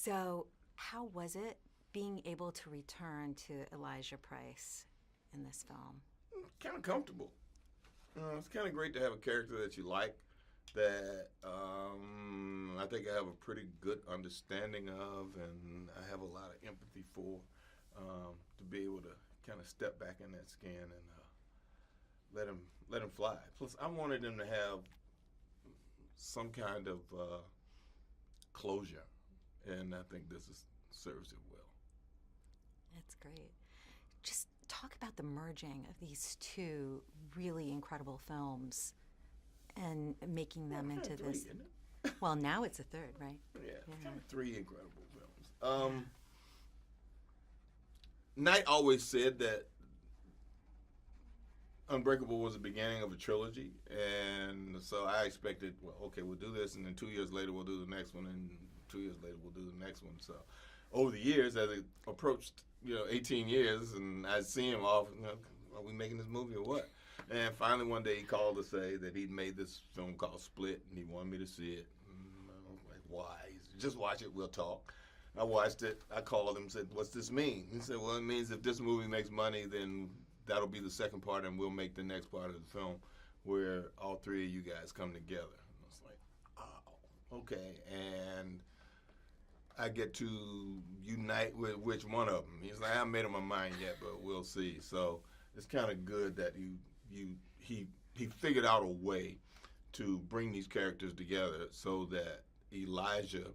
So how was it being able to return to Elijah Price in this film? Kind of comfortable. It's kind of great to have a character that you like, that I think I have a pretty good understanding of, and I have a lot of empathy for, to be able to kind of step back in that skin and let him fly. Plus, I wanted him to have some kind of closure, and I think serves it well. That's great. Just talk about the merging of these two really incredible films and making them into three, this. Isn't it? Well, now it's a third, right? Yeah, kind of three incredible films. Knight always said that Unbreakable was the beginning of a trilogy, and so I expected, well, okay, we'll do this, and then 2 years later we'll do the next one, and 2 years later we'll do the next one. So over the years, as it approached, 18 years, and I'd see him off, are we making this movie or what? And finally one day he called to say that he'd made this film called Split, and he wanted me to see it. And I was like, why? He said, just watch it, we'll talk. I watched it. I called him and said, what's this mean? He said, well, it means if this movie makes money, then that'll be the second part, and we'll make the next part of the film where all three of you guys come together. And I was like, oh, okay. And I get to unite with which one of them. He's like, I haven't made up my mind yet, but we'll see. So it's kind of good that he figured out a way to bring these characters together so that Elijah,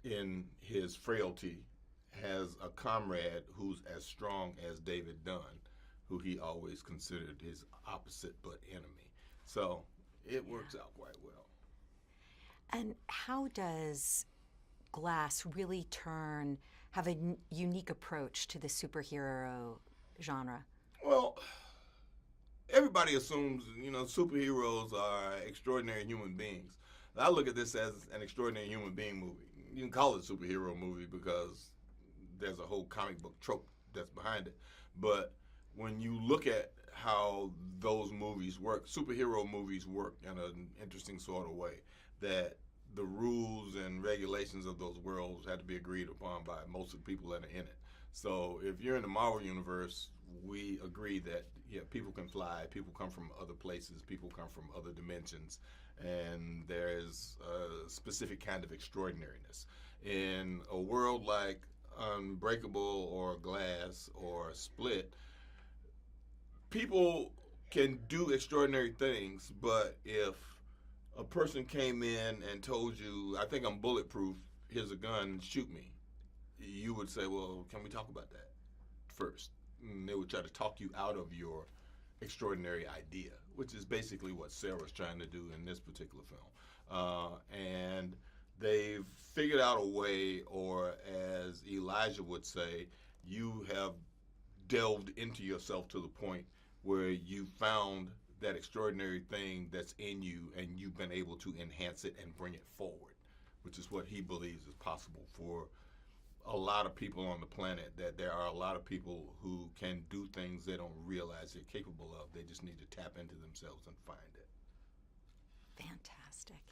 in his frailty, has a comrade who's as strong as David Dunn, who he always considered his opposite but enemy. So it works out quite well. And how does Glass really have a unique approach to the superhero genre? Well, everybody assumes, superheroes are extraordinary human beings. I look at this as an extraordinary human being movie. You can call it a superhero movie because there's a whole comic book trope that's behind it. But when you look at how those movies work, superhero movies work in an interesting sort of way, that the rules and regulations of those worlds have to be agreed upon by most of the people that are in it. So if you're in the Marvel universe, we agree that, people can fly, people come from other places, people come from other dimensions, and there's a specific kind of extraordinariness. In a world like Unbreakable or Glass or Split, people can do extraordinary things, but if a person came in and told you, I think I'm bulletproof, here's a gun, shoot me, you would say, well, can we talk about that first? And they would try to talk you out of your extraordinary idea, which is basically what Sarah's trying to do in this particular film. And they've figured out a way, or as Elijah would say, you have delved into yourself to the point where you found that extraordinary thing that's in you, and you've been able to enhance it and bring it forward, which is what he believes is possible for a lot of people on the planet, that there are a lot of people who can do things they don't realize they're capable of. They just need to tap into themselves and find it. Fantastic.